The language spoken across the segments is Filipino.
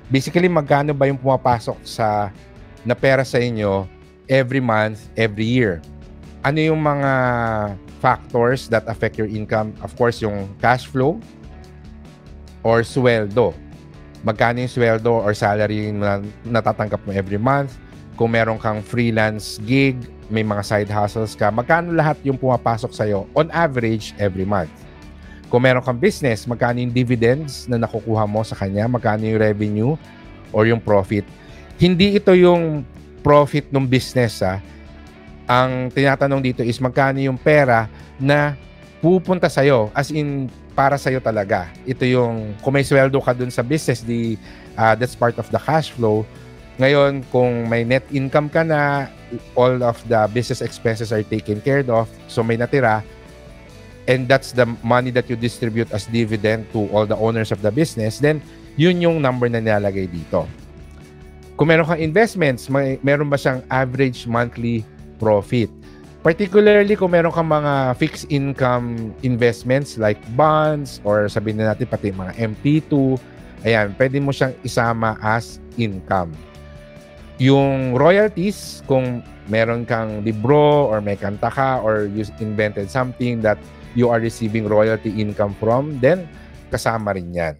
Basically, magkano ba yung pumapasok na pera sa inyo every month, every year? Ano yung mga factors that affect your income? Of course, yung cash flow or sweldo. Magkano yung sweldo or salary na natatanggap mo every month? Kung meron kang freelance gig, may mga side hustles ka, magkano lahat yung pumapasok sa'yo on average every month? Kung meron kang business, magkano yung dividends na nakukuha mo sa kanya? Magkano yung revenue or yung profit? Hindi ito yung profit ng business. Ang tinatanong dito is magkano yung pera na pupunta sa'yo, as in para sa'yo talaga. Ito yung, kung may sweldo ka dun sa business, that's part of the cash flow. Ngayon, kung may net income ka na, all of the business expenses are taken care of, so may natira, and that's the money that you distribute as dividend to all the owners of the business, then yun yung number na nilalagay dito. Kung meron kang investments, meron ba siyang average monthly profit? Particularly kung meron kang mga fixed income investments like bonds or sabihin na natin pati mga MP2, ayan, pwede mo siyang isama as income. Yung royalties, kung meron kang libro or may kanta ka or you invented something that you are receiving royalty income from, then kasama rin yan.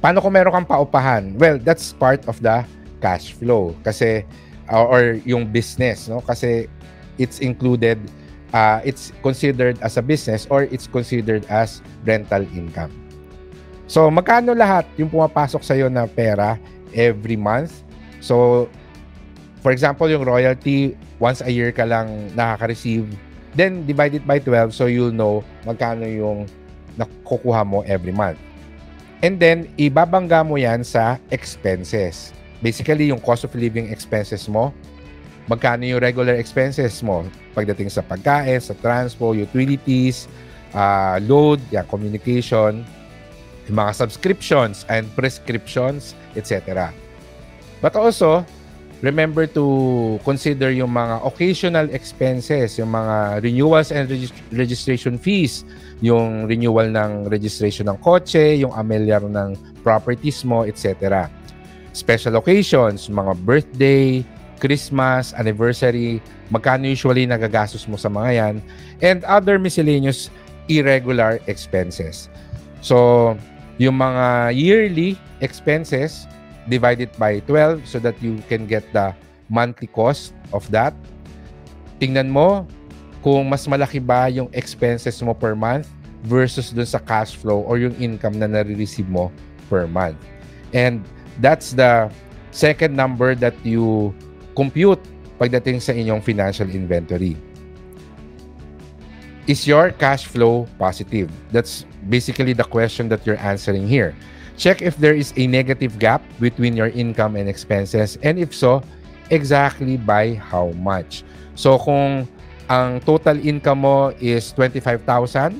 Paano kung meron kang paupahan? Well, that's part of the cash flow kasi or yung business, no? Kasi it's included, it's considered as a business or it's considered as rental income. So, magkano lahat yung pumapasok sa'yo na pera every month? So, for example, yung royalty, once a year ka lang nakaka-receive, then divide it by 12 so you'll know magkano yung nakukuha mo every month. And then, ibabangga mo yan sa expenses. Basically, yung cost of living expenses mo, magkano yung regular expenses mo pagdating sa pagkain, sa transport, utilities, load, communication, yung mga subscriptions and prescriptions, etc. But also, remember to consider yung mga occasional expenses, yung mga renewals and registration fees, yung renewal ng registration ng kotse, yung amilyar ng properties mo, etc. Special occasions, mga birthday, Christmas, anniversary, magkano usually nagagastos mo sa mga yan, and other miscellaneous irregular expenses. So, yung mga yearly expenses, divide it by 12 so that you can get the monthly cost of that. Tingnan mo kung mas malaki ba yung expenses mo per month versus dun sa cash flow or yung income na nare-receive mo per month. And that's the second number that you compute pagdating sa inyong financial inventory. Is your cash flow positive? That's basically the question that you're answering here. Check if there is a negative gap between your income and expenses, and if so, exactly by how much. So kung ang total income mo is 25,000,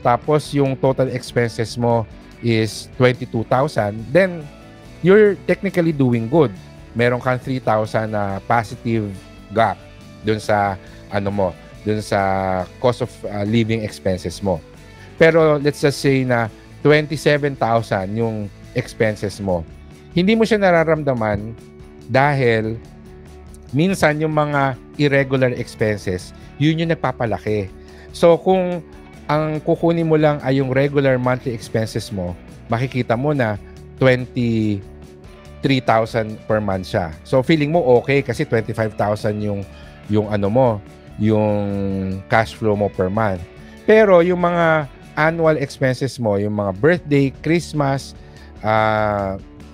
tapos yung total expenses mo is 22,000, then you're technically doing good. Meron kang 3,000 na positive gap dun sa dun sa cost of living expenses mo. Pero let's just say na 27,000 yung expenses mo. Hindi mo siya nararamdaman dahil minsan yung mga irregular expenses, yun yung nagpapalaki. So kung ang kukunin mo lang ay yung regular monthly expenses mo, makikita mo na 23,000 per month siya. So feeling mo okay kasi 25,000 yung cash flow mo per month. Pero yung mga annual expenses mo, yung mga birthday, Christmas,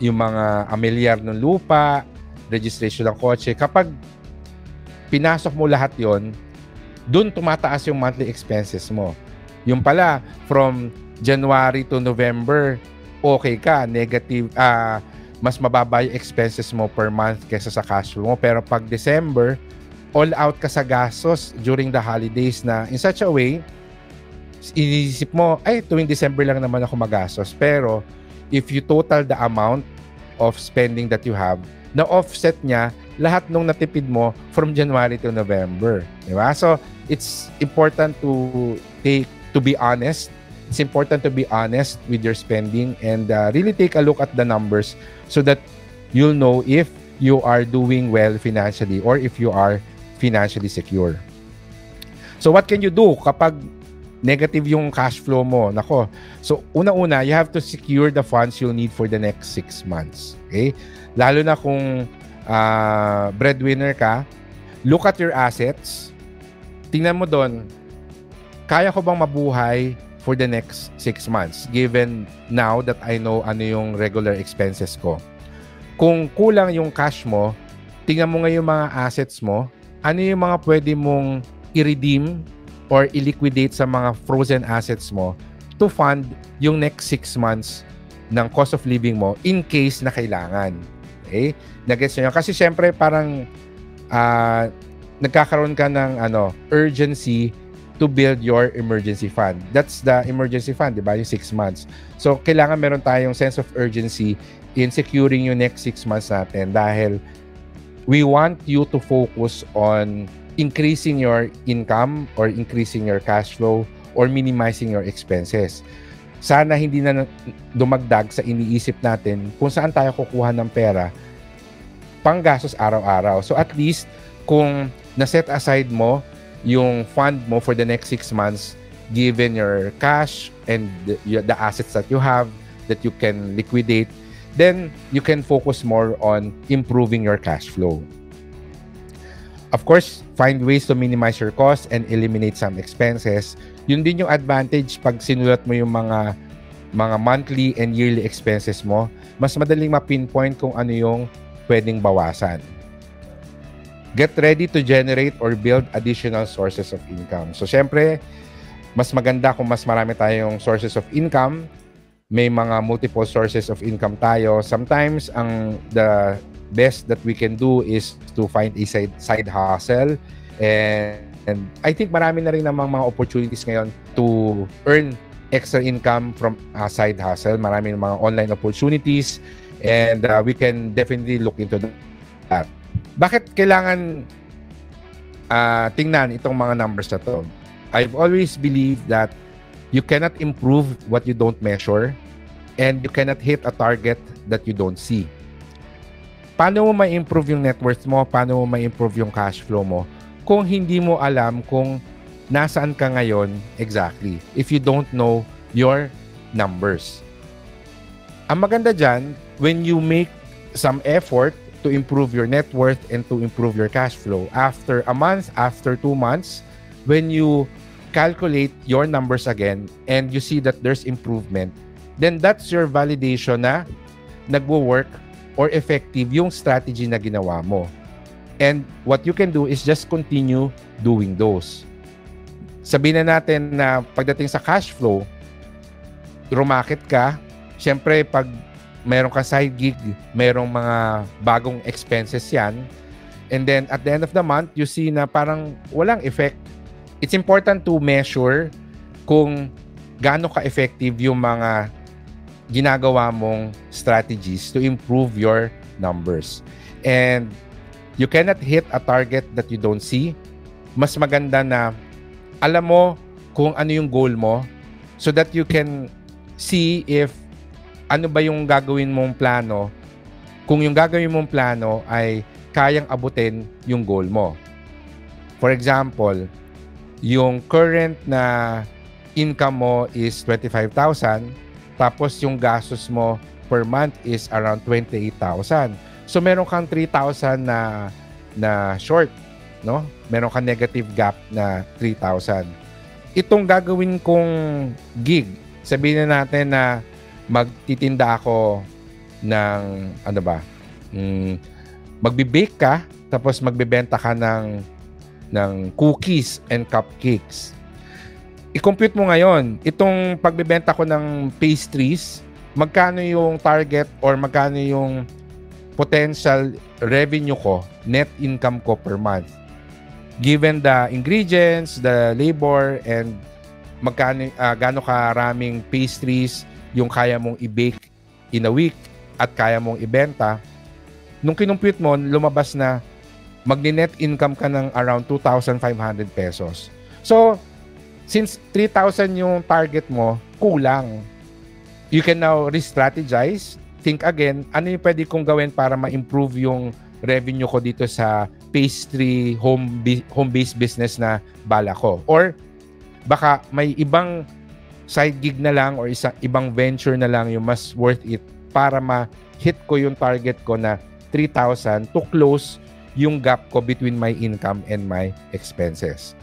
yung mga amilyar ng lupa, registration ng kotse, kapag pinasok mo lahat yon, dun tumataas yung monthly expenses mo. Yung pala, from January to November, okay ka, negative, mas mababa yung expenses mo per month kaysa sa cash flow mo. Pero pag December, all out ka sa gastos during the holidays na in such a way, inisip mo, ay, tuwing December lang naman ako magastos. Pero, if you total the amount of spending that you have, na-offset niya lahat nung natipid mo from January to November. Diba? So, it's important to be honest. It's important to be honest with your spending and really take a look at the numbers so that you'll know if you are doing well financially or if you are financially secure. So what can you do kapag negative yung cash flow mo? Nako. So una-una, you have to secure the funds you'll need for the next 6 months. Okay? Lalo na kung breadwinner ka, look at your assets. Tingnan mo doon, kaya ko bang mabuhay for the next 6 months given now that I know ano yung regular expenses ko. Kung kulang yung cash mo, tingnan mo ngayon yung mga assets mo, ano yung mga pwede mong i-redeem or i-liquidate sa mga frozen assets mo to fund yung next 6 months ng cost of living mo in case na kailangan. Okay? Nag-gets nyo yun? Kasi syempre parang nagkakaroon ka ng urgency to build your emergency fund. That's the emergency fund, di ba? Yung 6 months. So, kailangan meron tayong sense of urgency in securing yung next 6 months natin dahil we want you to focus on increasing your income or increasing your cash flow or minimizing your expenses. Sana hindi na dumagdag sa iniisip natin kung saan tayo kukuha ng pera panggastos araw-araw. So at least kung na-set aside mo yung fund mo for the next 6 months given your cash and the assets that you have that you can liquidate, then you can focus more on improving your cash flow. Of course, find ways to minimize your costs and eliminate some expenses. Yun din yung advantage pag sinulat mo yung mga monthly and yearly expenses mo. Mas madaling ma-pinpoint kung ano yung pwedeng bawasan. Get ready to generate or build additional sources of income. So, syempre, mas maganda kung mas marami tayong sources of income. May mga multiple sources of income tayo. Sometimes, the best that we can do is to find a side hustle. And I think marami na rin namang mga opportunities ngayon to earn extra income from a side hustle. Marami mga online opportunities and we can definitely look into that. Bakit kailangan tingnan itong mga numbers na to? I've always believed that you cannot improve what you don't measure and you cannot hit a target that you don't see. Paano mo ma-improve yung net worth mo? Paano mo ma-improve yung cash flow mo kung hindi mo alam kung nasaan ka ngayon exactly if you don't know your numbers? Ang maganda dyan, when you make some effort to improve your net worth and to improve your cash flow, after a month, after 2 months, when you calculate your numbers again and you see that there's improvement, then that's your validation na nagwo-work or effective yung strategy na ginawa mo. And what you can do is just continue doing those. Sabihin na natin na pagdating sa cash flow, rumakit ka, syempre pag mayroon ka side gig, mayroong mga bagong expenses yan, and then at the end of the month, you see na parang walang effect. It's important to measure kung gaano ka-effective yung mga ginagawa mong strategies to improve your numbers. And you cannot hit a target that you don't see. Mas maganda na alam mo kung ano yung goal mo so that you can see if ano ba yung gagawin mong plano, kung yung gagawin mong plano ay kayang abutin yung goal mo. For example, yung current na income mo is 25,000, tapos yung gastos mo per month is around 28,000. So meron kang 3,000 na short, no? Meron kang negative gap na 3,000. Itong gagawin kong gig, sabihin na natin na magtitinda ako ng magbe-bake ka tapos magbebenta ka ng cookies and cupcakes. I-compute mo ngayon, itong pagbebenta ko ng pastries, magkano yung target or magkano yung potential revenue ko, net income ko per month. Given the ingredients, the labor, and magkano gaano karaming pastries yung kaya mong i-bake in a week at kaya mong ibenta, nung kinumpute mo, lumabas na magni-net income ka ng around 2,500 pesos. So, since 3,000 yung target mo, kulang. You can now re-strategize, think again, ano yung pwede kong gawin para ma-improve yung revenue ko dito sa pastry home-based business na bala ko. Or baka may ibang side gig na lang or ibang venture na lang yung mas worth it para ma-hit ko yung target ko na 3,000 to close yung gap ko between my income and my expenses.